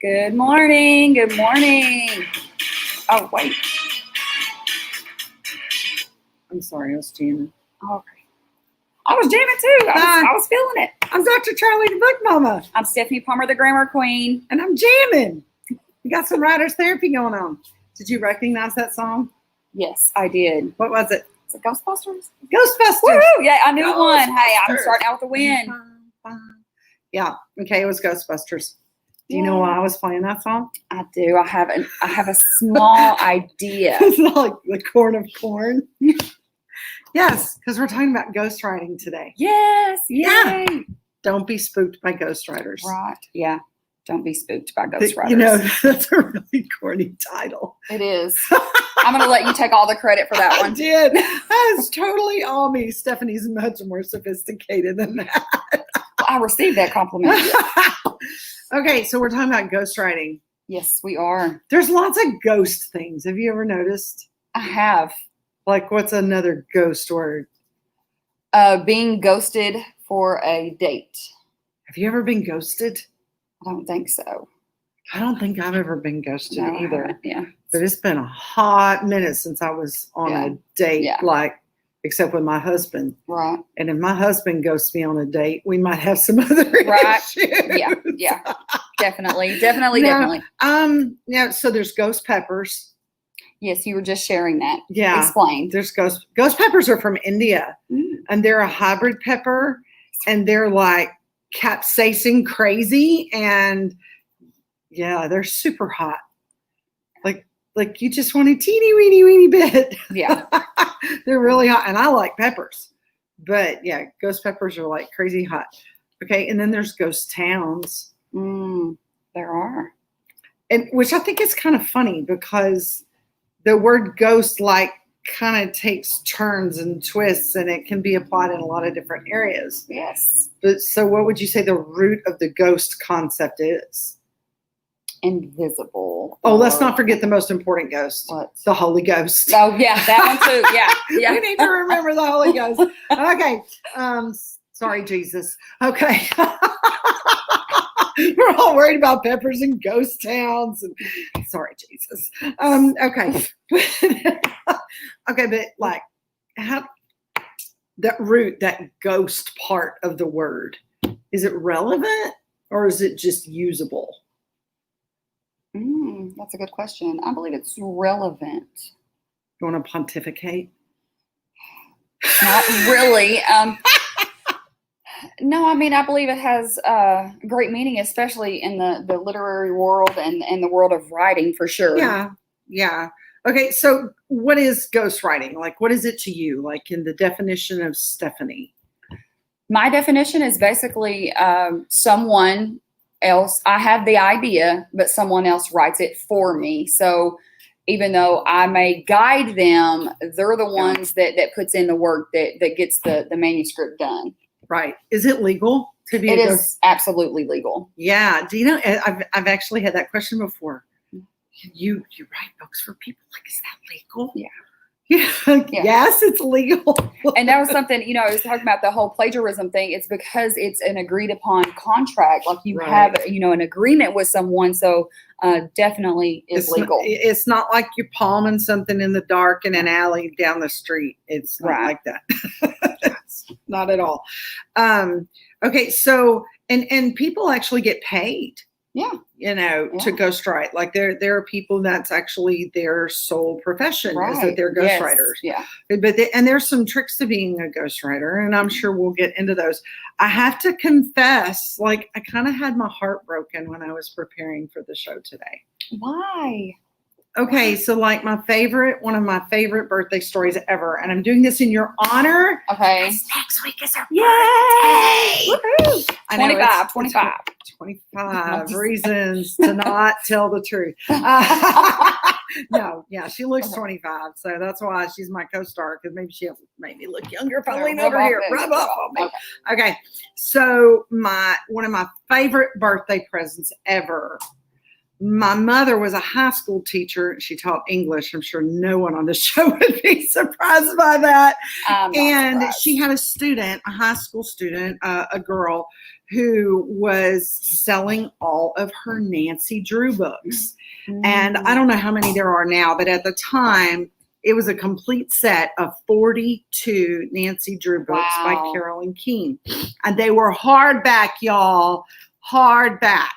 Good morning. Good morning. Oh, wait. I'm sorry. I was jamming. Oh, okay. I was jamming too. I was feeling it. I'm Dr. Charli, the book mama. I'm Stephanie Palmer, the grammar queen. And I'm jamming. We got some writer's therapy going on. Did you recognize that song? Yes, I did. What was it? Is it Ghostbusters? Ghostbusters. Woo! Yeah, I knew one. Hey, I'm starting out with a win. Yeah. Okay, it was Ghostbusters. Do you know why I was playing that song? I do. I have a small idea. It's not like the corn of corn. Yes, because we're talking about ghostwriting today. Yes. Yay. Yeah. Don't be spooked by ghostwriters. Right. Yeah. Don't be spooked by ghostwriters. You know, that's a really corny title. It is. I'm going to let you take all the credit for that one. I did. That is totally all me. Stephanie's much more sophisticated than that. I received that compliment. Okay, so we're talking about ghostwriting. Yes, we are. There's lots of ghost things. Have you ever noticed? I have. Like, what's another ghost word? Being ghosted for a date. Have you ever been ghosted? I don't think so. I don't think I've ever been ghosted either. Yeah. But it's been a hot minute since I was on a date, like, except with my husband. Right. And if my husband ghosts me on a date, we might have some other issues. Yeah. Definitely. Definitely. Yeah, so there's ghost peppers. Yes, you were just sharing that. Yeah. Explain. There's ghost peppers are from India. And they're a hybrid pepper, and they're like capsaicin crazy, and yeah, they're super hot. Like you just want a teeny weeny bit. Yeah. They're really hot, and I like peppers. But yeah, ghost peppers are like crazy hot. Okay, and then there's ghost towns. There are. And which I think is kind of funny because the word ghost like kind of takes turns and twists, and it can be applied in a lot of different areas. Yes. But so what would you say the root of the ghost concept is? Invisible. Oh, let's not forget the most important ghost. What? The Holy Ghost. Oh, yeah, that one too. Yeah. We need to remember the Holy Ghost. Okay. Sorry, Jesus. Okay. We're all worried about peppers and ghost towns. And sorry, Jesus. Okay. Okay, but like, how that root, that ghost part of the word, is it relevant or is it just usable? That's a good question. I believe it's relevant. You want to pontificate? Not really. No, I mean, I believe it has great meaning, especially in the literary world and the world of writing, for sure. Yeah. Okay, so what is ghostwriting? Like, what is it to you? Like, in the definition of Stephanie? My definition is basically someone else. I have the idea, but someone else writes it for me. So even though I may guide them, they're the ones that puts in the work that gets the manuscript done. Right. Is it legal to be a ghost? It is absolutely legal. Yeah. Do you know, I've actually had that question before. You write books for people. Like, is that legal? Yeah. Yes, it's legal. And that was something, I was talking about the whole plagiarism thing. It's because it's an agreed upon contract. Like you have, an agreement with someone. So definitely is legal. It's not like you're palming something in the dark in an alley down the street. It's not like that. Not at all. Okay. So, and people actually get paid. Yeah. To ghostwrite. Like there are people that's actually their sole profession is that they're ghostwriters. Yeah. But and there's some tricks to being a ghostwriter, and I'm sure we'll get into those. I have to confess, like I kind of had my heart broken when I was preparing for the show today. Why? Okay, so like one of my favorite birthday stories ever, and I'm doing this in your honor. Okay. Next week is our birthday. Woohoo! 25 reasons to not tell the truth. No, yeah, she looks 25, so that's why she's my co-star, because maybe she'll make me look younger if I lean over here. Rub up on me. Okay, so one of my favorite birthday presents ever. My mother was a high school teacher. She taught English. I'm sure no one on the show would be surprised by that. And she had a student, a high school student, a girl who was selling all of her Nancy Drew books. And I don't know how many there are now, but at the time, it was a complete set of 42 Nancy Drew books by Carolyn Keene. And they were hardback, y'all, hardback.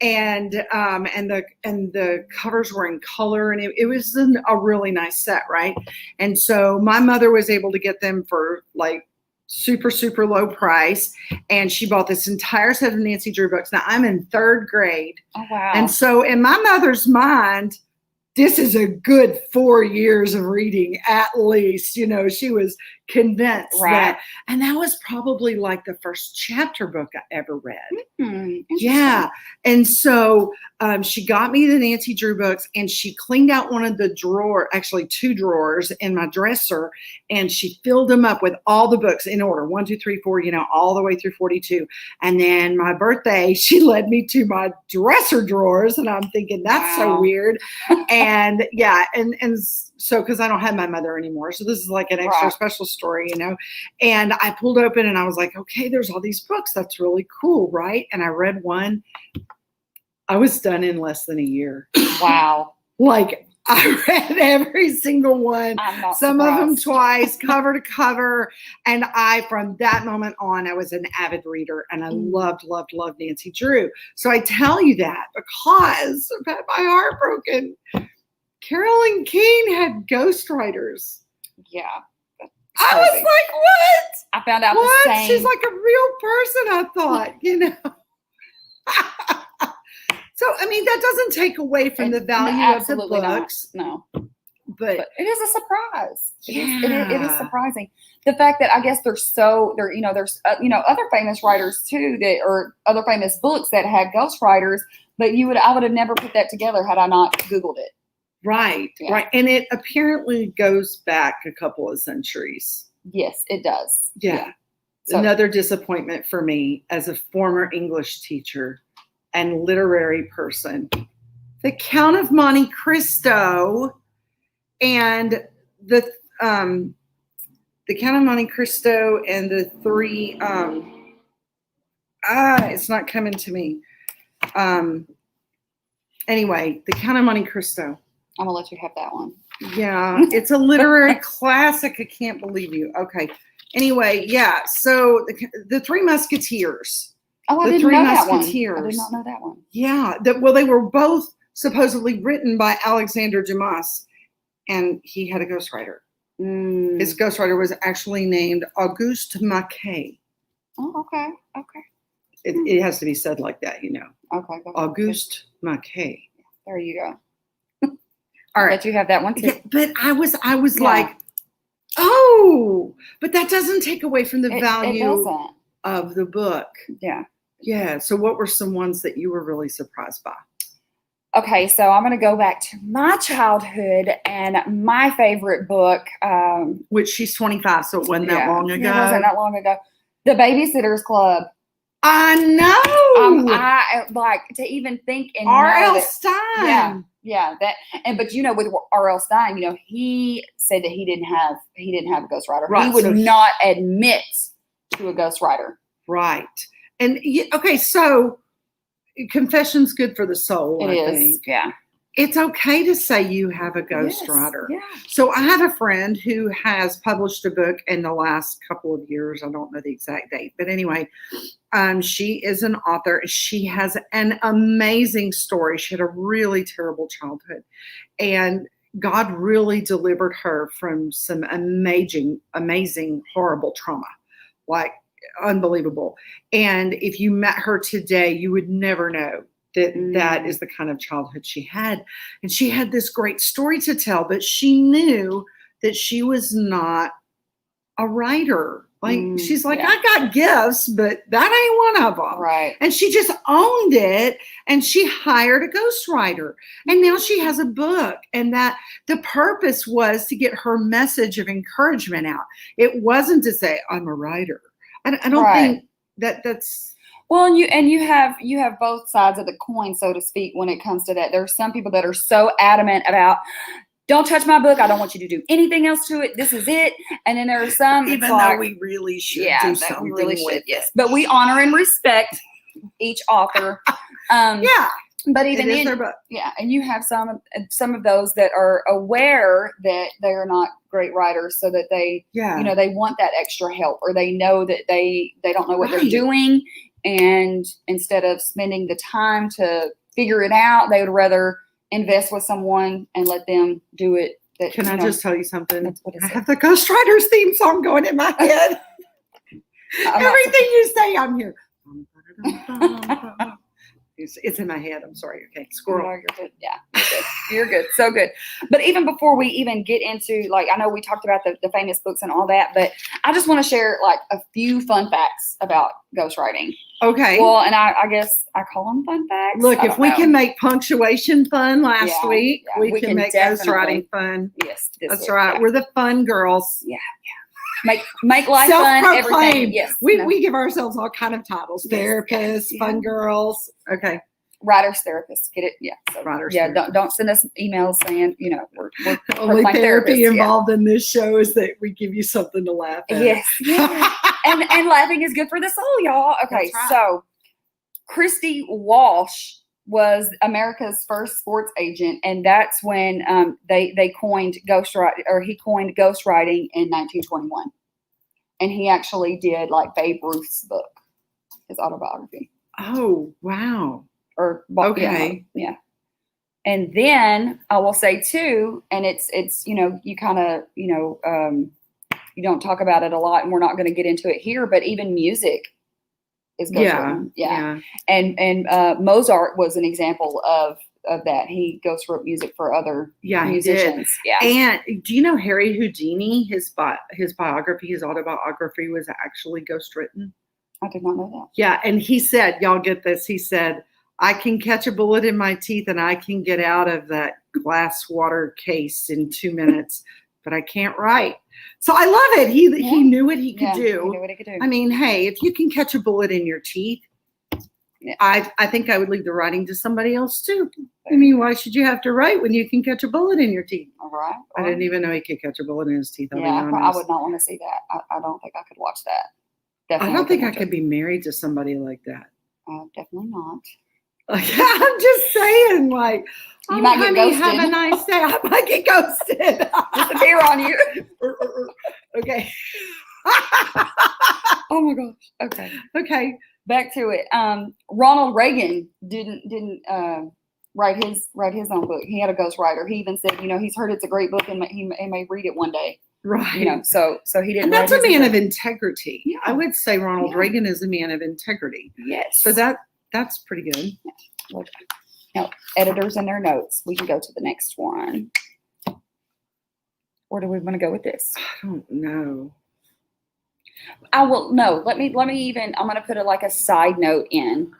And the covers were in color, and it was a really nice set, right? And so my mother was able to get them for like super, super low price. And she bought this entire set of Nancy Drew books. Now I'm in 3rd grade. Oh, wow. And so in my mother's mind, this is a good 4 years of reading at least. You know, she was convinced that. And that was probably like the first chapter book I ever read. Yeah. And so she got me the Nancy Drew books, and she cleaned out one of the actually 2 drawers in my dresser, and she filled them up with all the books in order, 1, 2, 3, 4, you know, all the way through 42. And then my birthday, she led me to my dresser drawers, and I'm thinking, that's so weird. And yeah. And so, cause I don't have my mother anymore. So this is like an extra special story, you know, and I pulled open and I was like, okay, there's all these books. That's really cool. Right. And I read one. I was done in less than a year. Wow. Like I read every single one, some of them twice, cover to cover. And from that moment on, I was an avid reader, and I loved Nancy Drew. So I tell you that because I've had my heart broken. Carolyn Keene had ghostwriters. Yeah. I was like, what? I found out what? the same. She's like a real person, I thought, you know. So, I mean, that doesn't take away from the value of the books. No. But it is a surprise. Yeah. It is surprising. The fact that I guess there's other famous writers too or other famous books that had ghostwriters, but I would have never put that together had I not Googled it. Right, right. And it apparently goes back a couple of centuries. Yes, it does. Yeah. So, another disappointment for me as a former English teacher and literary person. The Count of Monte Cristo and the Count of Monte Cristo and the 3 it's not coming to me. Anyway, The Count of Monte Cristo. I'm gonna let you have that one. Yeah, it's a literary classic. I can't believe you. Okay. Anyway, yeah. So the 3 Musketeers. Oh, I didn't know that one. I did not know that one. Yeah. They were both supposedly written by Alexander Dumas, and he had a ghostwriter. His ghostwriter was actually named Auguste Maquet. Oh, okay. Okay. It has to be said like that, you know. Okay. Auguste Maquet. There you go. All right. Let you have that one too. Yeah, but I was like, oh, but that doesn't take away from the value of the book. Yeah. Yeah. So what were some ones that you were really surprised by? Okay, so I'm going to go back to my childhood and my favorite book. Which she's 25, so it wasn't that long ago. It wasn't that long ago. The Babysitter's Club. I know. I like to even think and R.L. Stein. Yeah. But you know, with R.L. Stein, you know, he said that he didn't have a ghostwriter. Right, he would not admit to a ghostwriter. Right. And okay, so confession's good for the soul. It I is. think. Yeah. It's okay to say you have a ghostwriter. Yeah. So I have a friend who has published a book in the last couple of years. I don't know the exact date, but anyway, she is an author. She has an amazing story. She had a really terrible childhood, and God really delivered her from some amazing, horrible trauma, like unbelievable. And if you met her today, you would never know that is the kind of childhood she had. And she had this great story to tell, but she knew that she was not a writer. Like, she's like, I got gifts, but that ain't one of them. Right. And she just owned it, and she hired a ghostwriter. And now she has a book, and that the purpose was to get her message of encouragement out. It wasn't to say, I'm a writer. I don't think that's... Well, and you have both sides of the coin, so to speak, when it comes to that. There are some people that are so adamant about, don't touch my book. I don't want you to do anything else to it. This is it. And then there are some, even it's though like, we really should yeah, do that something we really with should, yes. it. But we honor and respect each author. Yeah. But even It is then, their book. yeah, and you have some of those that are aware that they are not great writers, so that they, Yeah. you know, they want that extra help, or they know that they don't know what they're Right. doing, and instead of spending the time to figure it out, they would rather invest with someone and let them do it. That, Can I just tell you something? what is I it? have the Ghostwriters theme song going in my head. Everything you say, I'm here. It's in my head. I'm sorry. Okay, squirrel. No, you're good. Yeah, you're good. You're good. So good. But even before we even get into, like, I know we talked about the famous books and all that, but I just want to share like a few fun facts about ghostwriting. Okay. Well, and I guess I call them fun facts. Look, I if don't we know. can make punctuation fun last week, yeah, we can make definitely. ghostwriting fun. Yes, this That's week, right. yeah. We're the fun girls. Yeah. Make life fun. Everything. Self-proclaimed. Yes. We give ourselves all kind of titles. Yes, Therapists, yeah. fun girls. Okay. Writers, therapists, get it? Yeah. So, Writers, yeah. therapists. Don't send us emails saying, you know, we're Only proclaimed therapy therapists, involved in this show is that we give you something to laugh at. Yes. and laughing is good for the soul, y'all. Okay, That's right. so Christy Walsh was America's first sports agent, and that's when they coined ghostwriting, or he coined ghostwriting in 1921, and he actually did like Babe Ruth's book, his autobiography. Oh, wow. Or Okay. yeah. And then I will say too, and it's you know, you kind of, you know, you don't talk about it a lot, and we're not going to get into it here, but even music is ghostwritten. Yeah. And Mozart was an example of that. He ghostwrote music for other musicians. He did. Yeah. And do you know Harry Houdini? His biography, his autobiography was actually ghostwritten. I did not know that. Yeah, and he said, y'all get this, he said, I can catch a bullet in my teeth and I can get out of that glass water case in 2 minutes, but I can't write. So I love it. He knew what he could do. He knew what he could do. I mean, hey, if you can catch a bullet in your teeth, I think I would leave the writing to somebody else too. I mean, why should you have to write when you can catch a bullet in your teeth? All right. I didn't even know he could catch a bullet in his teeth. Yeah, I would not want to see that. I don't think I could watch that. Definitely I don't think I could be married to somebody like that. Definitely not. Like, I'm just saying, like, you might get ghosted. Have a nice day. I might get ghosted. Disappear on you. Okay. Oh my gosh. Okay. Okay. Back to it. Ronald Reagan didn't write his own book. He had a ghostwriter. He even said, you know, he's heard it's a great book and he may read it one day. Right. You know, so he didn't. And that's a man of integrity. Yeah. I would say Ronald Reagan is a man of integrity. Yes. So that's pretty good. Yeah. Now, editors and their notes. We can go to the next one. Where do we want to go with this? I don't know. I will no. Let me even. I'm going to put like a side note in.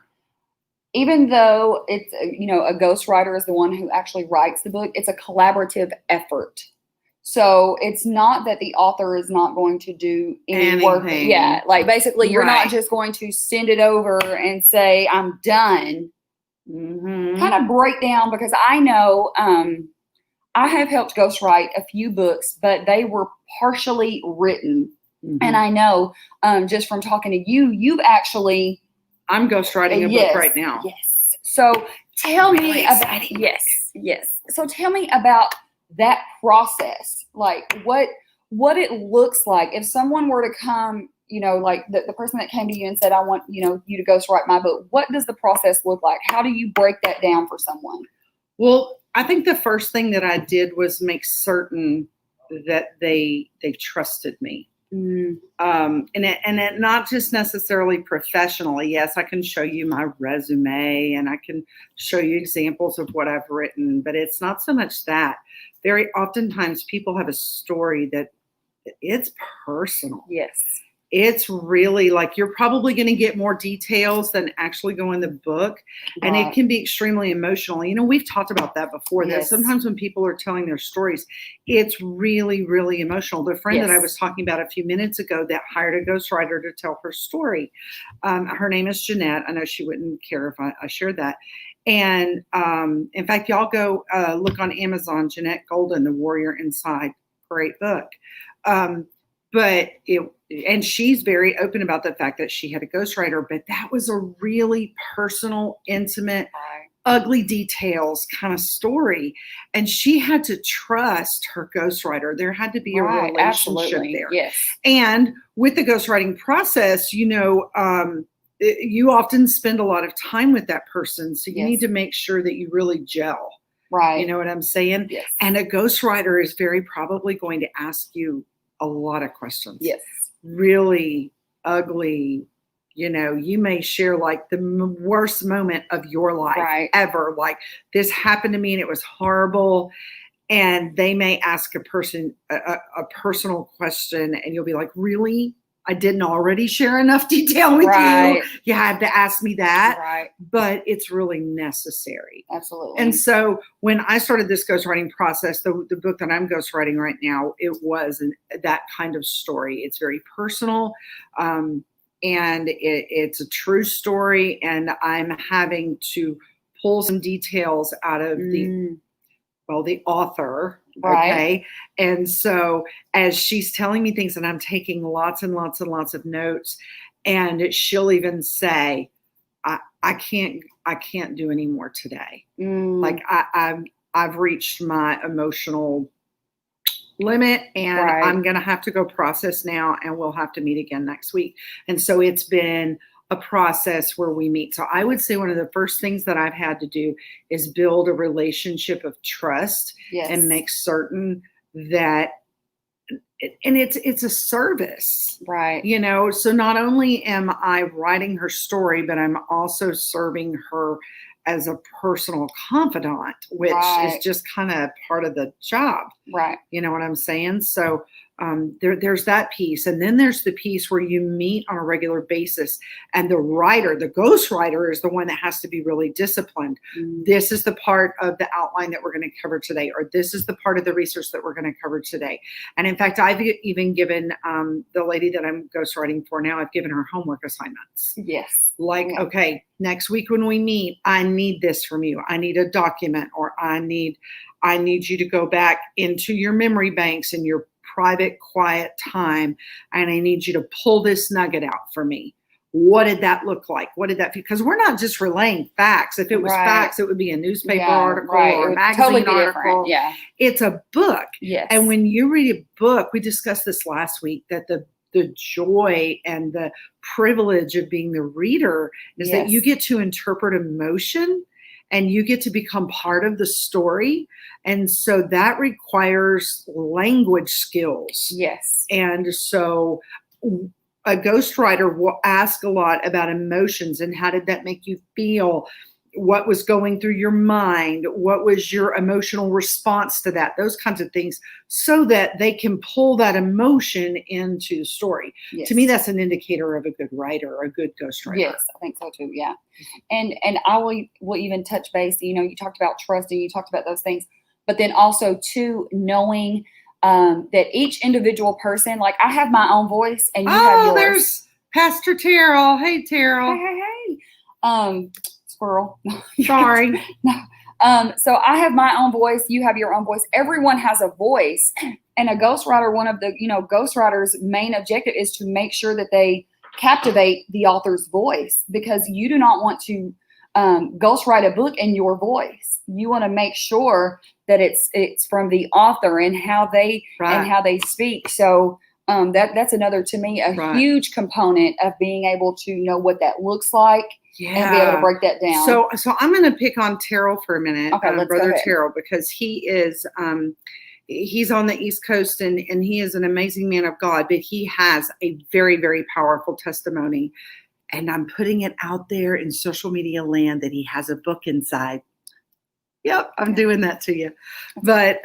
Even though it's, you know, a ghostwriter is the one who actually writes the book, it's a collaborative effort. So it's not that the author is not going to do any work. Yeah, like basically you're not just going to send it over and say, I'm done. Mm-hmm. Kind of break down, because I know I have helped ghostwrite a few books, but they were partially written. Mm-hmm. And I know just from talking to you, you've actually... I'm ghostwriting a book right now. Yes. So tell me about... Yes. So tell me about that process, like what it looks like if someone were to come, you know, like the person that came to you and said, I want, you know, you to ghostwrite my book. What does the process look like? How do you break that down for someone? Well, I think the first thing that I did was make certain that they trusted me. And it not just necessarily professionally. Yes, I can show you my resume and I can show you examples of what I've written, but it's not so much that. Very oftentimes people have a story that it's personal. Yes. it's really like you're probably going to get more details than actually go in the book. And it can be extremely emotional. You know, we've talked about that before, that sometimes when people are telling their stories, it's really, really emotional. The friend that I was talking about a few minutes ago that hired a ghostwriter to tell her story, her name is Jeanette. I know she wouldn't care if I shared that. And in fact, y'all go look on Amazon, Jeanette Golden, The Warrior Inside. Great book. And she's very open about the fact that she had a ghostwriter, but that was a really personal, intimate, ugly details kind of story. And she had to trust her ghostwriter. There had to be a relationship there. Yes. And with the ghostwriting process, you know, you often spend a lot of time with that person. So you need to make sure that you really gel. Right. You know what I'm saying? Yes. And a ghostwriter is very probably going to ask you a lot of questions. Yes. Really ugly. You know, you may share like the worst moment of your life ever. Like, this happened to me and it was horrible. And they may ask a person a personal question, and you'll be like, really? I didn't already share enough detail with you. You had to ask me that. Right. But it's really necessary. Absolutely. And so when I started this ghostwriting process, the book that I'm ghostwriting right now, it was that kind of story. It's very personal. And it's a true story. And I'm having to pull some details out of the author. Okay. And so as she's telling me things, and I'm taking lots and lots and lots of notes, and she'll even say, I can't do any more today. Like I've reached my emotional limit, and I'm going to have to go process now, and we'll have to meet again next week. And so it's been a process where we meet. So I would say one of the first things that I've had to do is build a relationship of trust and make certain that, and it's a service, right? You know, so not only am I writing her story, but I'm also serving her as a personal confidant, which is just kind of part of the job, right? You know what I'm saying? So there's that piece. And then there's the piece where you meet on a regular basis, and the ghostwriter is the one that has to be really disciplined. This is the part of the outline that we're going to cover today, or this is the part of the research that we're going to cover today. And in fact, I've even given the lady that I'm ghostwriting for now, I've given her homework assignments. Yes. Like, okay, next week when we meet, I need this from you. I need a document, or I need you to go back into your memory banks and your private, quiet time, and I need you to pull this nugget out for me. What did that look like? What did that feel? Because we're not just relaying facts. If it was facts, it would be a newspaper article or a magazine article. Yeah. It's a book. Yes. And when you read a book, we discussed this last week, that the joy and the privilege of being the reader is that you get to interpret emotion, and you get to become part of the story. And so that requires language skills. Yes. And so a ghostwriter will ask a lot about emotions, and how did that make you feel? What was going through your mind? What was your emotional response to that? Those kinds of things, so that they can pull that emotion into the story. Yes. To me, that's an indicator of a good writer or a good ghostwriter. Yes, I think so too. Yeah. And I will even touch base, you know, you talked about trust, and you talked about those things, but then also too, knowing that each individual person, like I have my own voice, and you have yours. There's Pastor Terrell. Hey, Terrell. Hey. Squirrel. Sorry. No. So I have my own voice. You have your own voice. Everyone has a voice. And a ghostwriter, one of the, ghostwriters' main objective is to make sure that they captivate the author's voice, because you do not want to ghostwrite a book in your voice. You want to make sure that it's from the author and how they speak. So that's another, to me, a huge component of being able to know what that looks like. And be able to break that down. So I'm going to pick on Terrell for a minute, Brother Terrell, because he is he's on the East Coast, and he is an amazing man of God, but he has a very, very powerful testimony. And I'm putting it out there in social media land that he has a book inside. Yep, I'm doing that to you. But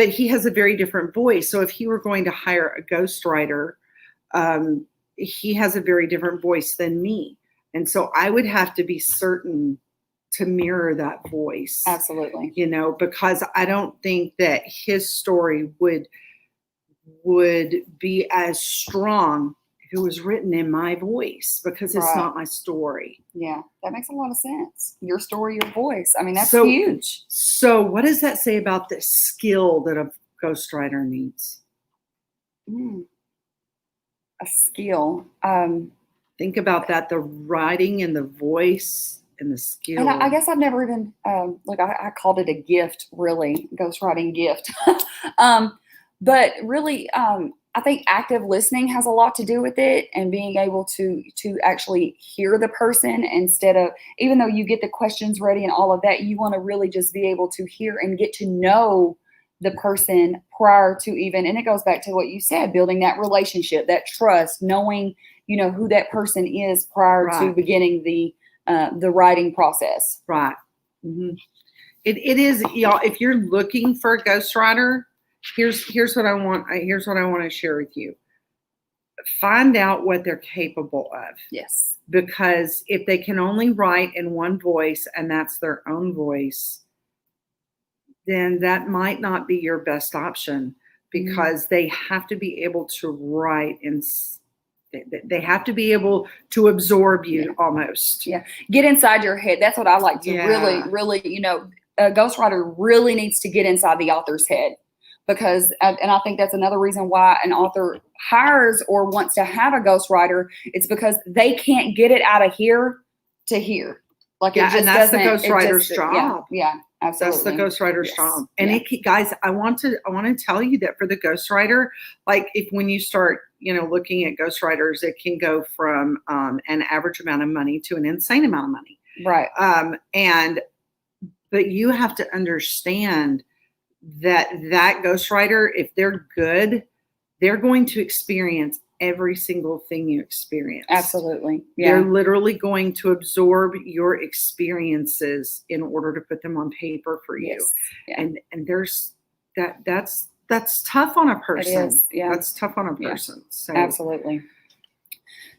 he has a very different voice. So if he were going to hire a ghostwriter, he has a very different voice than me. And so I would have to be certain to mirror that voice. Absolutely. You know, because I don't think that his story would be as strong if it was written in my voice, because it's not my story. Yeah, that makes a lot of sense. Your story, your voice. I mean, that's huge. So what does that say about the skill that a ghostwriter needs? A skill. Think about that, the writing and the voice and the skill. And I guess I've never even, I called it a gift, really, ghostwriting gift. But really, I think active listening has a lot to do with it, and being able to actually hear the person instead of, even though you get the questions ready and all of that, you want to really just be able to hear and get to know the person prior to even, and it goes back to what you said, building that relationship, that trust, knowing, you know, who that person is prior to beginning the writing process. Right. Mm-hmm. It is, y'all, if you're looking for a ghostwriter, here's what I want to share with you. Find out what they're capable of. Yes. Because if they can only write in one voice, and that's their own voice, then that might not be your best option, because they have to be able to write, and they have to be able to absorb you almost. Yeah. Get inside your head. That's what I like to really, you know, a ghostwriter really needs to get inside the author's head, because, and I think that's another reason why an author hires or wants to have a ghostwriter. It's because they can't get it out of here to here. Like, it just and that's the ghostwriter's job. Yeah. Absolutely. That's the ghostwriter's job. And guys, I want to tell you that for the ghostwriter, like, when you start, you know, looking at ghostwriters, it can go from an average amount of money to an insane amount of money. Right. But you have to understand that ghostwriter, if they're good, they're going to experience every single thing you experience. Absolutely. Yeah. They're literally going to absorb your experiences in order to put them on paper for you. Yes. Yeah. And there's that's tough on a person. It is. Yeah. That's tough on a person. Yeah. So absolutely.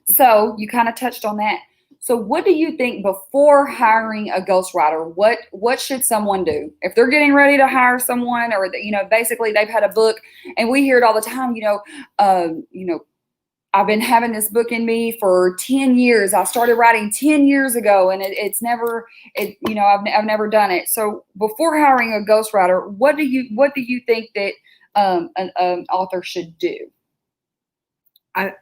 So you kind of touched on that. So what do you think before hiring a ghostwriter? What should someone do if they're getting ready to hire someone, or, you know, basically they've had a book, and we hear it all the time, you know, I've been having this book in me for 10 years. I started writing 10 years ago, and it's never, you know, I've never done it. So before hiring a ghostwriter, what do you think that an author should do? I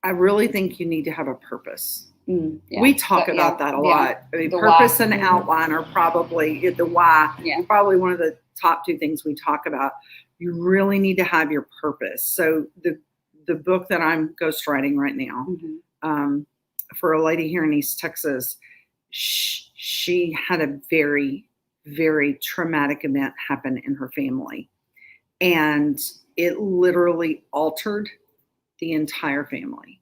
really think you need to have a purpose. Yeah. We talk about that a lot. I mean, purpose and outline are probably the why. Yeah. Probably one of the top two things we talk about. You really need to have your purpose. So the book that I'm ghostwriting right now, for a lady here in East Texas, she had a very, very traumatic event happen in her family, and it literally altered the entire family.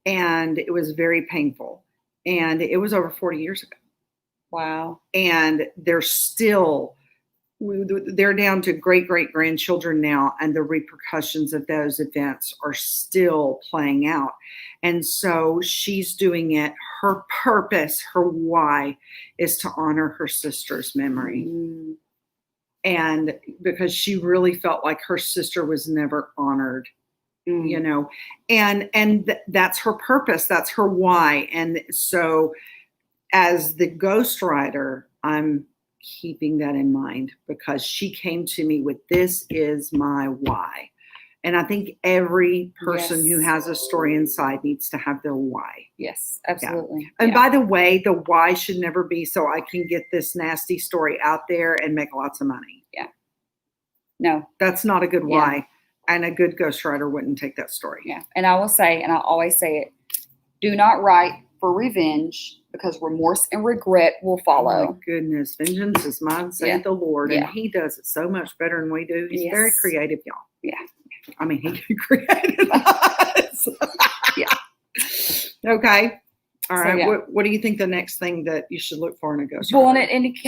And it was very painful. And it was over 40 years ago. Wow. And they're down to great-great-grandchildren now, and the repercussions of those events are still playing out. And so she's doing it. Her purpose, her why, is to honor her sister's memory. And because she really felt like her sister was never honored. You know, and that's her purpose. That's her why. And so as the ghostwriter, I'm keeping that in mind, because she came to me with, this is my why. And I think every person who has a story inside needs to have their why. Yes, absolutely. Yeah. And by the way, the why should never be so I can get this nasty story out there and make lots of money. Yeah. No. That's not a good why. And a good ghostwriter wouldn't take that story. Yeah. And I will say, and I always say it, do not write for revenge, because remorse and regret will follow. Oh my goodness. Vengeance is mine, saith the Lord. And he does it so much better than we do. He's very creative, y'all. Yeah. I mean, he created us. Okay. All So, right. yeah. What do you think the next thing that you should look for in a ghostwriter? Well, and it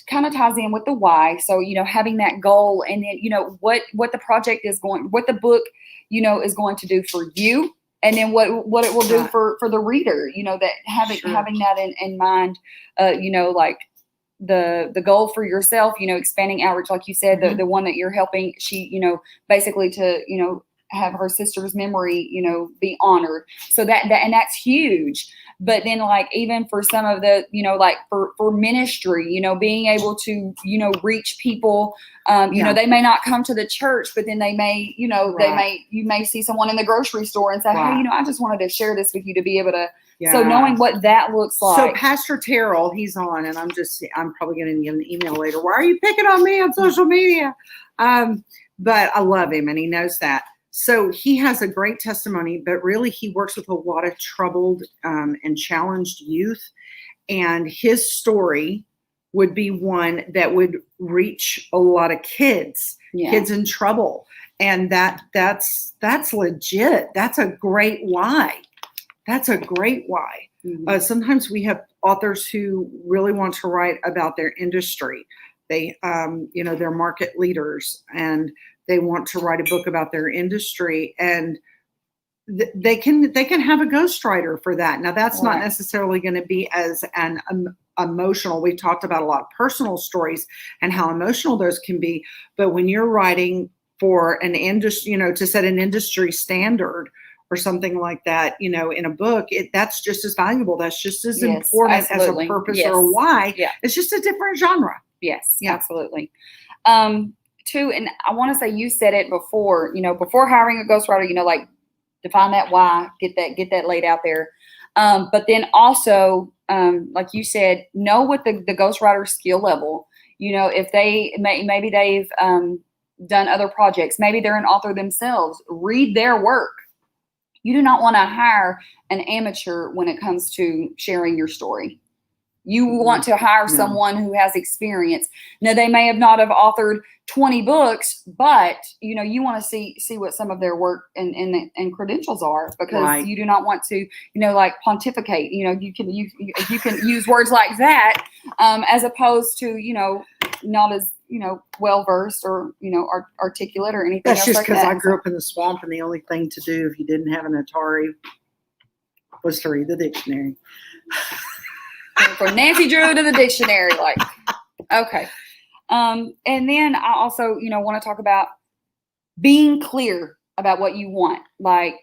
kind of ties in with the why. So, having that goal, and then, what the project is what the book, is going to do for you, and then what it will do Right. for the reader, that having that in mind, like the goal for yourself, expanding outreach, like you said, Mhm. the one that you're helping, she, basically to, have her sister's memory, be honored. So and that's huge. But then, like, even for some of the, like for ministry, being able to, reach people, Yeah. they may not come to the church, but then they may, Right. you may see someone in the grocery store and say, Right. hey, I just wanted to share this with you to be able to. Yeah. So knowing what that looks So like. Pastor Terrell, he's on, and I'm probably going to get an email later. Why are you picking on me on social media? But I love him, and he knows that. So he has a great testimony, but really he works with a lot of troubled and challenged youth. And his story would be one that would reach a lot of kids in trouble. And that's legit. That's a great why. That's a great why. Mm-hmm. Sometimes we have authors who really want to write about their industry. They, they're market leaders, and they want to write a book about their industry, and they can have a ghostwriter for that. Now, that's not necessarily going to be as an emotional. We've talked about a lot of personal stories and how emotional those can be, but when you're writing for an industry, to set an industry standard or something like that, in a book, that's just as valuable. That's just as important absolutely. as a purpose or a why. Yeah. It's just a different genre. Yes, absolutely. Too, and I want to say, you said it before, before hiring a ghostwriter, like, define that why, get that laid out there. But then also, like you said, know what the ghostwriter skill level, if they maybe they've done other projects, maybe they're an author themselves, read their work. You do not want to hire an amateur when it comes to sharing your story. You want to hire someone who has experience. Now, they may have not have authored 20 books, but you want to see what some of their work and credentials are, because you do not want to, like, pontificate. You can use words like that, as opposed to, not as, well versed or, articulate or anything. That's else just like because that. I grew up in the swamp, and the only thing to do if you didn't have an Atari was to read the dictionary. From Nancy Drew to the dictionary, like, okay. And then I also, want to talk about being clear about what you want. Like,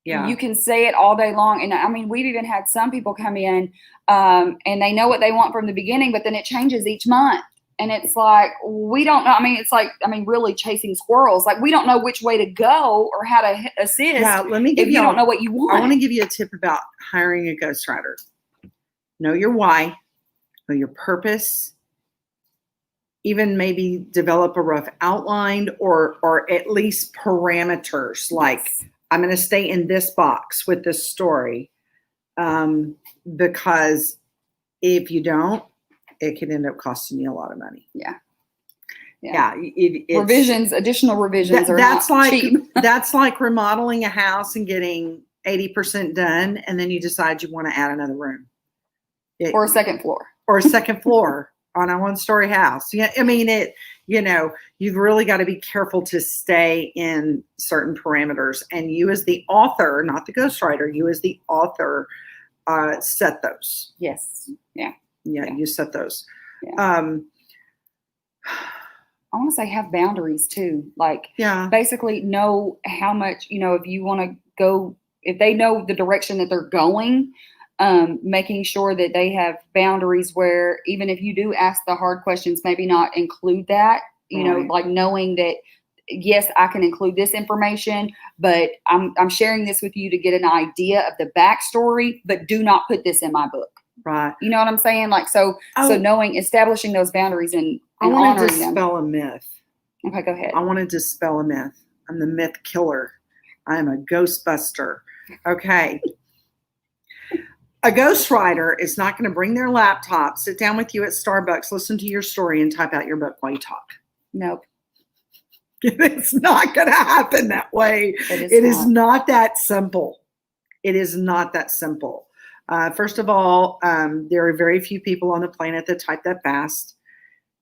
you can say it all day long. And I mean, we've even had some people come in, and they know what they want from the beginning, but then it changes each month. And it's like, we don't know. I mean, it's like, really chasing squirrels. Like, we don't know which way to go or how to assist. Yeah, let me give you don't know what you want. I want to give you a tip about hiring a ghostwriter. Know your why, know your purpose, even maybe develop a rough outline or at least parameters. Like, I'm going to stay in this box with this story, because if you don't, it can end up costing you a lot of money. Additional revisions are that's not like cheap. That's like remodeling a house and getting 80% done, and then you decide you want to add another room. Or a second floor. On a one-story house. Yeah, I mean, you've really got to be careful to stay in certain parameters. And you as the author, not the ghostwriter, you as the author, set those. Yes. Yeah. You set those. Yeah. I want to say have boundaries too. Like, basically know how much, if you want to go, if they know the direction that they're going, making sure that they have boundaries where even if you do ask the hard questions, maybe not include that, like knowing that, yes, I can include this information, but I'm sharing this with you to get an idea of the backstory, but do not put this in my book. Right. You know what I'm saying? Like, so knowing, establishing those boundaries and I want to honoring them. dispel a myth. Okay, go ahead. I want to dispel a myth. I'm the myth killer. I am a ghostbuster. Okay. A ghostwriter is not going to bring their laptop, sit down with you at Starbucks, listen to your story, and type out your book while you talk. Nope. It's not going to happen that way. It is not that simple. It is not that simple. First of all, there are very few people on the planet that type that fast.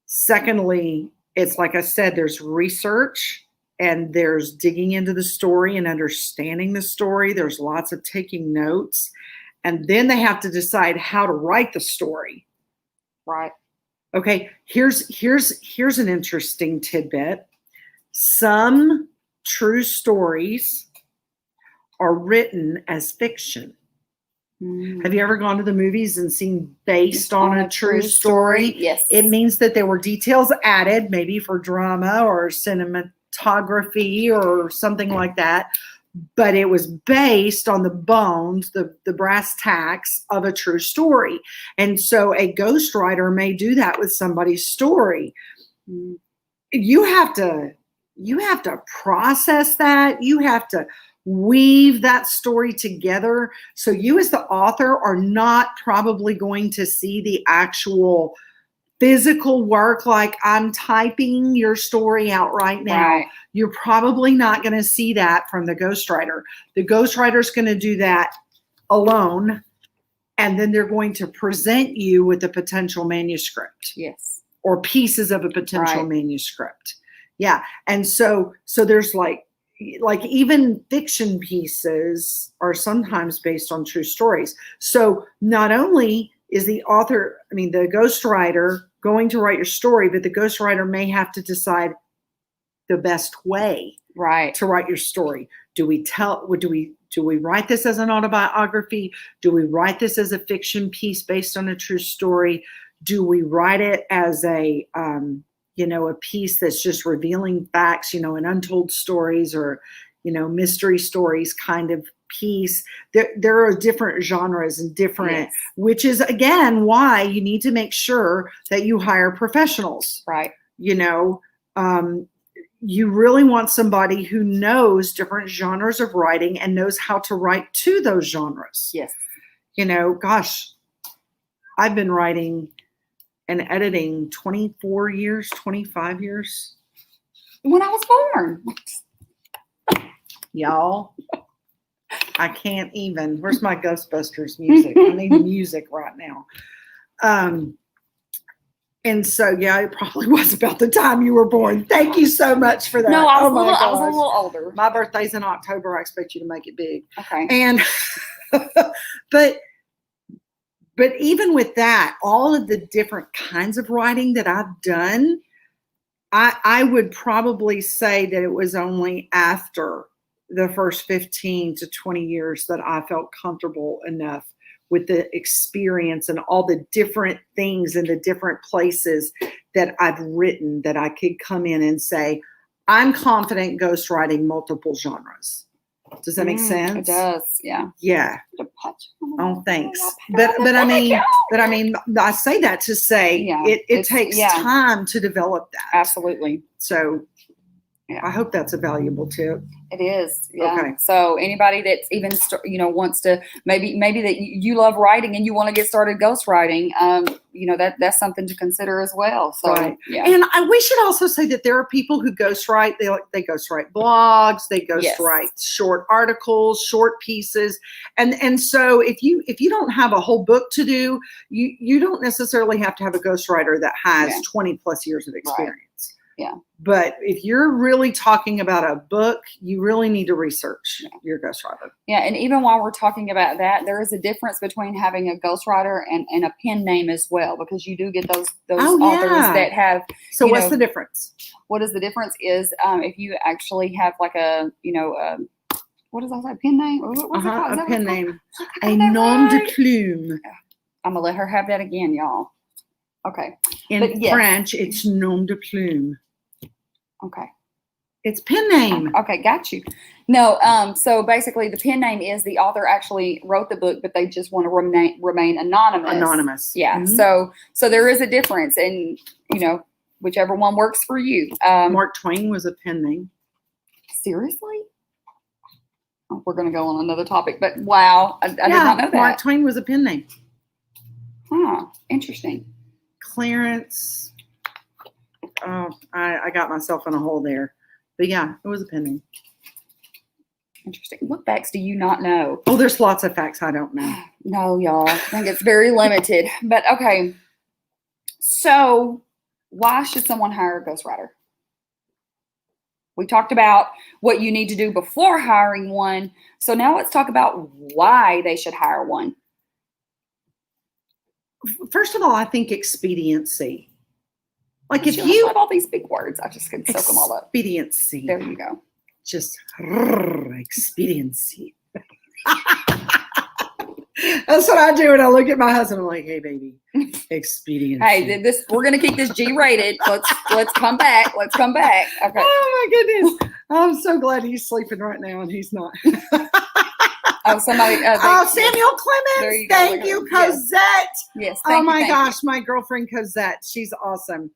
Secondly, it's like I said, there's research and there's digging into the story and understanding the story. There's lots of taking notes. And then they have to decide how to write the story. Right. Okay, here's an interesting tidbit. Some true stories are written as fiction. Have you ever gone to the movies and seen based on a true story? Yes. It means that there were details added, maybe for drama or cinematography or something like that, but it was based on the bones, the brass tacks of a true story. And so a ghostwriter may do that with somebody's story. You have to process that. You have to weave that story together. So you as the author are not probably going to see the actual physical work, like I'm typing your story out right now. Right. You're probably not going to see that from the ghostwriter. The ghostwriter is going to do that alone, and then they're going to present you with a potential manuscript. Yes. Or pieces of a potential manuscript. Yeah. And so there's like even fiction pieces are sometimes based on true stories. So not only is the ghostwriter going to write your story, but the ghostwriter may have to decide the best way to write your story. Do we write this as an autobiography? Do we write this as a fiction piece based on a true story? Do we write it as a piece that's just revealing facts, and untold stories or, mystery stories kind of piece? There are different genres and different, which is again why you need to make sure that you hire professionals. Right. You really want somebody who knows different genres of writing and knows how to write to those genres. Yes. Gosh, I've been writing and editing 24 years, 25 years. When I was born. Y'all, I can't even. Where's my Ghostbusters music? I need music right now. And so, yeah, it probably was about the time you were born. Thank you so much for that. No, I was a little older. My birthday's in October. I expect you to make it big. Okay. And, but even with that, all of the different kinds of writing that I've done, I would probably say that it was only after the first 15 to 20 years that I felt comfortable enough with the experience and all the different things and the different places that I've written that I could come in and say, I'm confident ghostwriting multiple genres. Does that make sense? It does. Yeah. Yeah. Oh, thanks. But I mean, I say that to say it takes time to develop that. Absolutely. So I hope that's a valuable tip. It is. Yeah. Okay. So anybody that's even, wants to, maybe that you love writing and you want to get started ghostwriting, that's something to consider as well. So, right. Yeah. And we should also say that there are people who ghostwrite. They ghostwrite blogs. They ghostwrite short articles, short pieces. And so if you don't have a whole book to do, you don't necessarily have to have a ghostwriter that has 20 plus years of experience. Right. Yeah. But if you're really talking about a book, you really need to research your ghostwriter. Yeah. And even while we're talking about that, there is a difference between having a ghostwriter and a pen name as well, because you do get those authors that have. So what's the difference? What is the difference is if you actually have like a, what is that? Pen name? What's it called? A pen name. A nom de plume. I'm going to let her have that again, y'all. Okay. In French, it's nom de plume. Okay. It's pen name. Okay, got you. No, so basically the pen name is the author actually wrote the book, but they just want to remain anonymous. Anonymous. Yeah. Mm-hmm. So there is a difference, and whichever one works for you. Mark Twain was a pen name. Seriously? Oh, we're going to go on another topic, but wow, I did not know that. Mark Twain was a pen name. Huh. Interesting. Clarence. Oh, I got myself in a hole there. But yeah, it was a pen name. Interesting. What facts do you not know? Oh, there's lots of facts I don't know. No, y'all. I think it's very limited. But okay. So why should someone hire a ghostwriter? We talked about what you need to do before hiring one. So now let's talk about why they should hire one. First of all, I think expediency. Like if I you love all these big words, I just can soak them all up. Expediency. There you go. Just expediency. That's what I do when I look at my husband. I'm like, hey, baby, expediency. Hey, this we're gonna keep this G-rated. Let's come back. Let's come back. Okay. Oh my goodness. I'm so glad he's sleeping right now and he's not. Oh, somebody. Samuel Clemens. Thank you, Cosette. Yes. Oh my gosh, my girlfriend Cosette. She's awesome.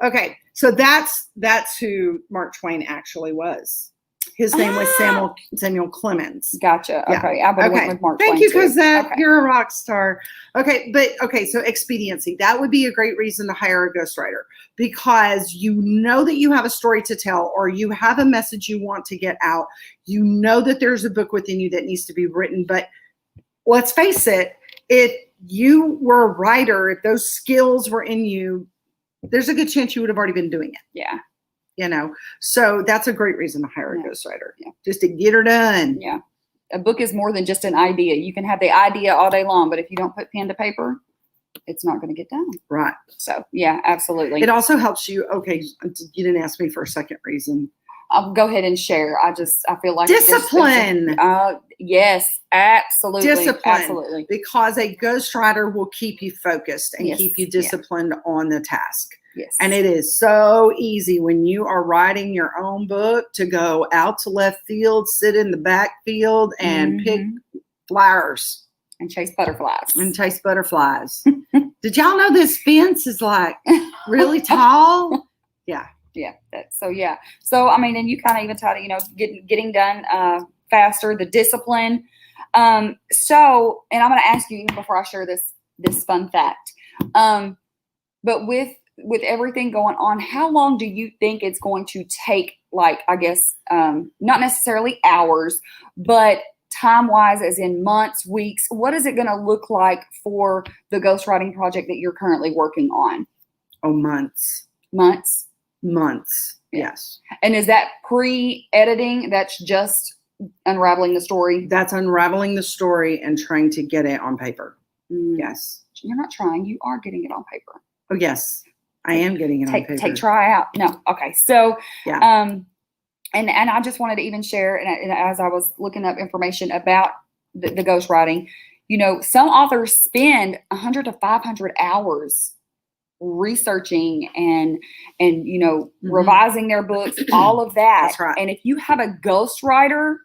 Okay, so that's who Mark Twain actually was. His name was Samuel Clemens. Gotcha. Yeah. Okay. I would have went with Mark Thank Twain you, too. Cosette. Okay. You're a rock star. Okay, so expediency. That would be a great reason to hire a ghostwriter because you know that you have a story to tell or you have a message you want to get out. You know that there's a book within you that needs to be written. But let's face it, if you were a writer, if those skills were in you, there's a good chance you would have already been doing it. Yeah. So that's a great reason to hire a ghostwriter. Yeah. Just to get her done. Yeah. A book is more than just an idea. You can have the idea all day long, but if you don't put pen to paper, it's not going to get done. Right. So yeah, absolutely. It also helps you. Okay. You didn't ask me for a second reason. I'll go ahead and share. I feel like discipline. Yes, absolutely. Discipline. Absolutely. Because a ghostwriter will keep you focused and keep you disciplined on the task. Yes. And it is so easy when you are writing your own book to go out to left field, sit in the backfield and pick flowers. And chase butterflies. Did y'all know this fence is like really tall? Yeah. Yeah. So, I mean, and you kind of even taught it, getting done faster, the discipline. So, and I'm going to ask you even before I share this fun fact. But with everything going on, how long do you think it's going to take? Like, I guess, not necessarily hours, but time-wise, as in months, weeks. What is it going to look like for the ghostwriting project that you're currently working on? Oh, months. Months. Yes. And is that pre-editing? That's just unraveling the story? That's unraveling the story and trying to get it on paper. Yes. You're not trying. You are getting it on paper. Oh, yes. I am getting it on paper. Try out. No. Okay. So, yeah. And I just wanted to even share, and as I was looking up information about the ghostwriting, some authors spend 100 to 500 hours researching and revising their books, all of that. That's right. And if you have a ghostwriter,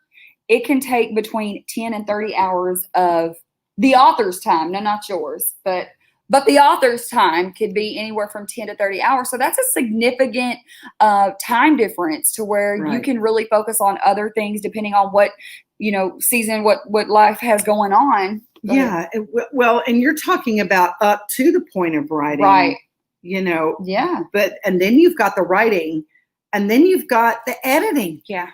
it can take between 10 and 30 hours of the author's time. No, not yours, but the author's time could be anywhere from 10 to 30 hours. So that's a significant time difference to where you can really focus on other things depending on what, season, what life has going on. Yeah. Well, and you're talking about up to the point of writing. Right. Yeah. And then you've got the writing and then you've got the editing. Yeah.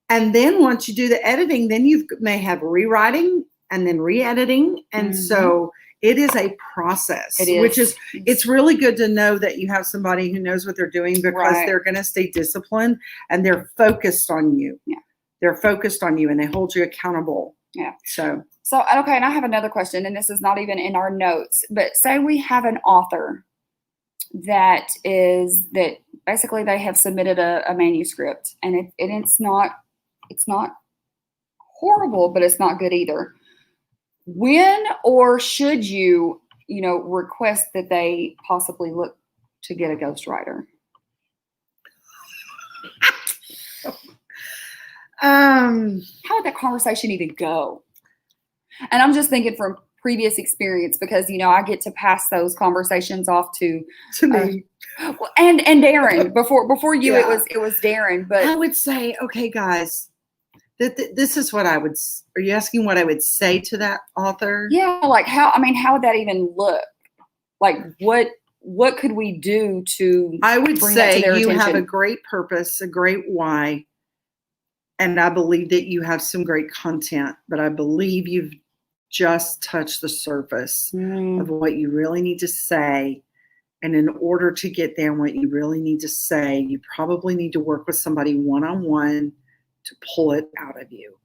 And then once you do the editing, then you may have rewriting and then re-editing. And so it is a process, it's really good to know that you have somebody who knows what they're doing because they're going to stay disciplined and they're focused on you. Yeah. They're focused on you and they hold you accountable. Yeah. So, okay. And I have another question, and this is not even in our notes, but say we have an author that basically they have submitted a manuscript and it's not horrible, but it's not good either. When or should you, request that they possibly look to get a ghostwriter? How would that conversation even go? And I'm just thinking from previous experience because, I get to pass those conversations off to me. And Darren before you, it was Darren, but I would say, okay, guys, this is what I would. Are you asking what I would say to that author? Yeah, like how would that even look? Like what could we do to? I would bring say that to their you attention? have a great purpose, a great why. And I believe that you have some great content, but I believe you've just touched the surface of what you really need to say. And in order to get there, what you really need to say, you probably need to work with somebody one-on-one to pull it out of you.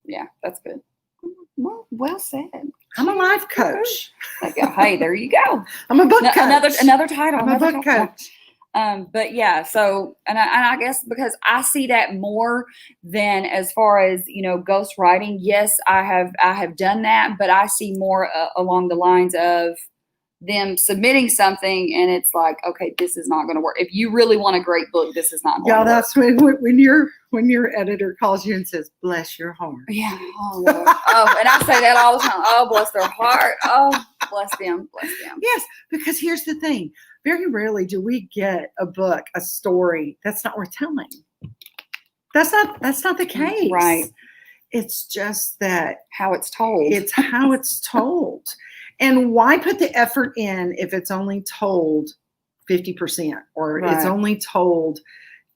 Yeah, that's good. Well said. I'm a life coach. Hey, there you go. I'm a book coach. Another title. I'm a book coach. But yeah, so, and I guess because I see that more than as far as, ghostwriting. Yes, I have done that, but I see more along the lines of them submitting something and it's like, okay, this is not going to work. If you really want a great book, this is not going to work. That's when your editor calls you and says, bless your heart. Yeah. Oh, Lord. And I say that all the time. Oh, bless their heart. Oh, bless them. Bless them. Yes, because here's the thing. Very rarely do we get a book, a story that's not worth telling. That's not the case. Right. It's just that how it's told. It's how it's told. And why put the effort in if it's only told 50% or it's only told,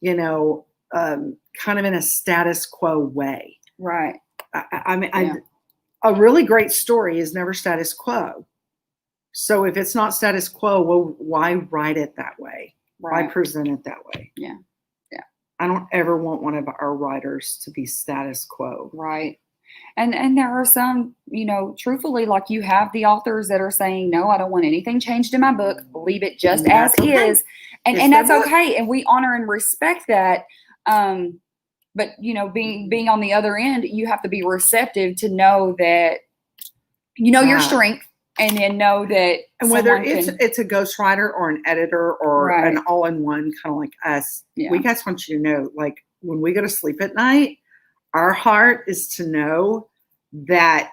kind of in a status quo way. Right. I mean, a really great story is never status quo. So if it's not status quo, well, why write it that way? Right. Why present it that way? Yeah. Yeah. I don't ever want one of our writers to be status quo. Right. And there are some, truthfully, like you have the authors that are saying, no, I don't want anything changed in my book. Leave it just as is. And that's okay. And we honor and respect that. But, being on the other end, you have to be receptive to know that, your strength and then know that. And whether it's a ghostwriter or an editor or an all-in-one kind of like us, we guys want you to know, like when we go to sleep at night, our heart is to know that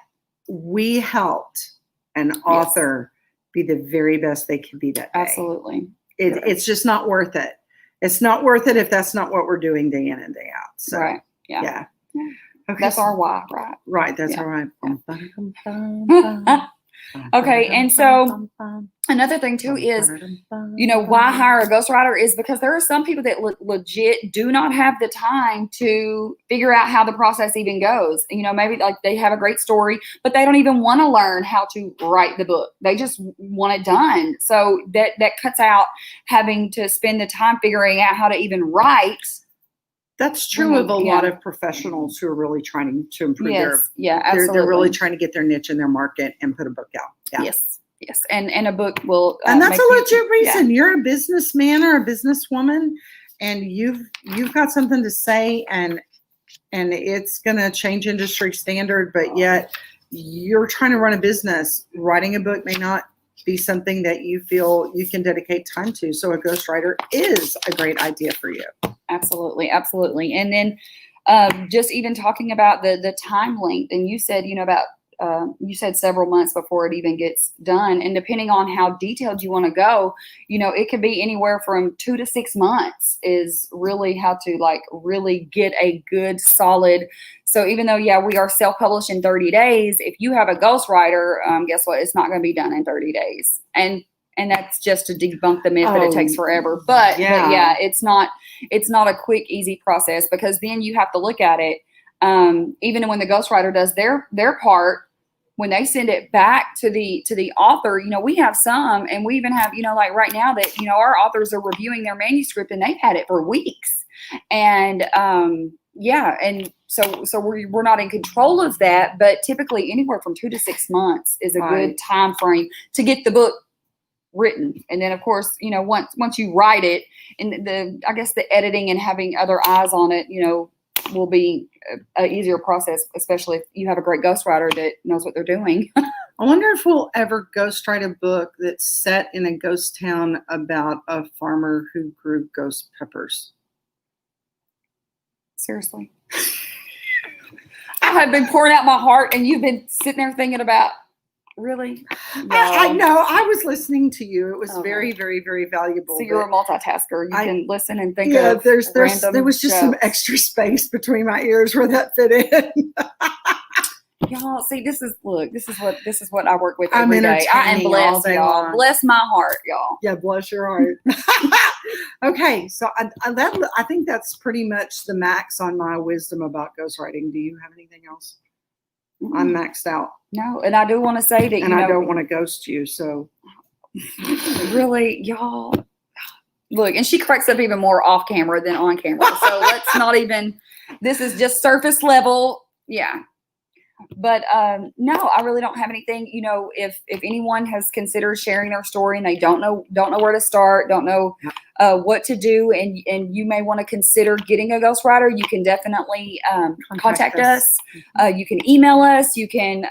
we helped an author be the very best they could be that day. Absolutely. It's just not worth it. It's not worth it if that's not what we're doing day in and day out. So, right. Yeah. Yeah. Okay. That's our why, right? Right. That's our why. Yeah. Okay. And so another thing too is, why hire a ghostwriter is because there are some people that legit do not have the time to figure out how the process even goes. Maybe like they have a great story, but they don't even want to learn how to write the book. They just want it done. So that cuts out having to spend the time figuring out how to even write. That's true of a lot of professionals who are really trying to improve absolutely. They're really trying to get their niche in their market and put a book out. Yeah. Yes. And a book will and that's a legit reason. You're a businessman or a businesswoman and you've got something to say and it's gonna change industry standard, but yet you're trying to run a business. Writing a book may not be something that you feel you can dedicate time to. So a ghostwriter is a great idea for you. Absolutely. Absolutely. And then just even talking about the time length, and you said, you said several months before it even gets done. And depending on how detailed you want to go, it could be anywhere from 2 to 6 months is really how to really get a good solid. So even though, we are self-published in 30 days, if you have a ghostwriter, guess what? It's not going to be done in 30 days. And that's just to debunk the myth that it takes forever. But it's not a quick, easy process because then you have to look at it. Even when the ghostwriter does their part, when they send it back to the author, we have some, and we even have, like right now that, our authors are reviewing their manuscript and they've had it for weeks. And, and so we're not in control of that, but typically anywhere from 2 to 6 months is a good time frame to get the book written. And then of course, once you write it, and the editing and having other eyes on it, will be an easier process, especially if you have a great ghostwriter that knows what they're doing. I wonder if we'll ever ghostwrite a book that's set in a ghost town about a farmer who grew ghost peppers. Seriously. I have been pouring out my heart and you've been sitting there thinking about, really? No. I know. I was listening to you. It was very, very, very valuable. So you're a multitasker. You can listen and think of there was just jokes. Some extra space between my ears where that fit in. Y'all see, this is what I work with I'm every day. I am entertaining all blessed, day y'all. long. Bless my heart, y'all. Yeah, bless your heart. Okay, so I think that's pretty much the max on my wisdom about ghostwriting. Do you have anything else? I'm maxed out. No, and I do want to say that, and I don't want to ghost you, so really, y'all. Look, and she cracks up even more off camera than on camera. So let's not even. This is just surface level. Yeah. But no, I really don't have anything. You know, if anyone has considered sharing their story and they don't know where to start, don't know what to do, and you may want to consider getting a ghostwriter, you can definitely contact us. You can email us. You can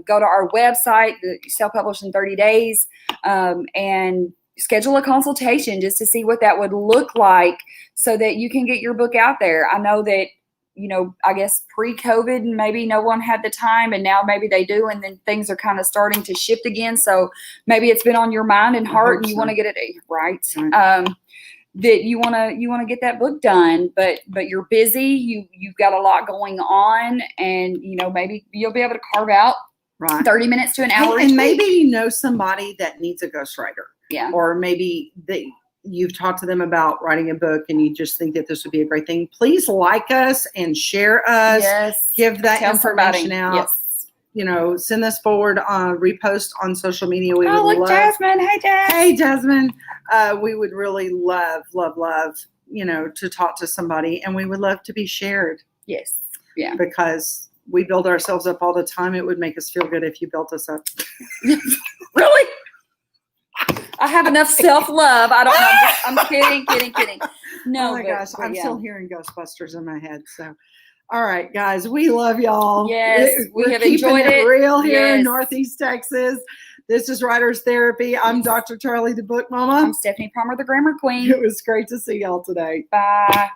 go to our website, self-publish in 30 days, and schedule a consultation just to see what that would look like so that you can get your book out there. I know that, you know, I guess pre-COVID, maybe no one had the time, and now maybe they do, and then things are kind of starting to shift again. So maybe it's been on your mind and heart, and you want to get it right. That you want to get that book done, but you're busy. You've got a lot going on, and you know, maybe you'll be able to carve out 30 minutes to an hour. And maybe you know somebody that needs a ghostwriter. Yeah. Or maybe you've talked to them about writing a book and you just think that this would be a great thing. Please like us and share us. Yes. Give that information out. Yes. You know, send this forward, repost on social media. We would look, Jasmine. Hey, Jazz. Hey, Jasmine. We would really love, you know, to talk to somebody, and we would love to be shared. Yes. Yeah. Because we build ourselves up all the time. It would make us feel good if you built us up. Really? I have enough self-love. I don't know. I'm kidding. No, oh my gosh, I'm still hearing Ghostbusters in my head. So, all right, guys, we love y'all. Yes, we have keeping enjoyed it. Real here in Northeast Texas. This is Writers Therapy. I'm Dr. Charli, the Book Mama. I'm Stephanie Palmer, the Grammar Queen. It was great to see y'all today. Bye.